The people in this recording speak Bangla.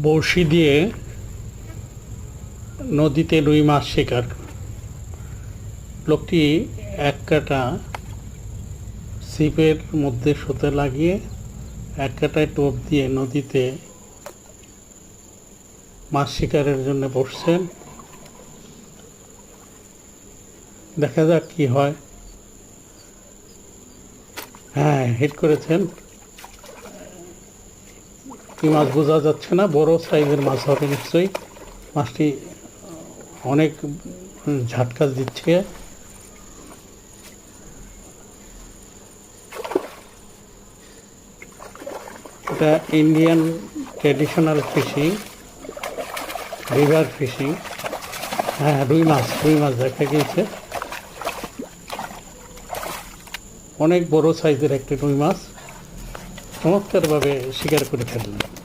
বড়শি দিয়ে নদীতে রুই মাছ শিকার। লোকটি এক কাটা ছিপের মধ্যে সুতো লাগিয়ে এক কাটায় টোপ দিয়ে নদীতে মাছ শিকারের জন্য বসছেন। দেখা যাক কি হয়। হ্যাঁ, হিট করেছেন। কি মাছ বোঝা যাচ্ছে না, বড় সাইজের মাছ হবে নিশ্চয়ই। মাছটি অনেক ঝাটকা দিচ্ছে। এটা Indian traditional fishing, river fishing. হ্যাঁ, রুই মাছ দেখা গিয়েছে। অনেক বড় সাইজের একটি রুই মাছ চমৎকারভাবে শিকার করে ফেললেন।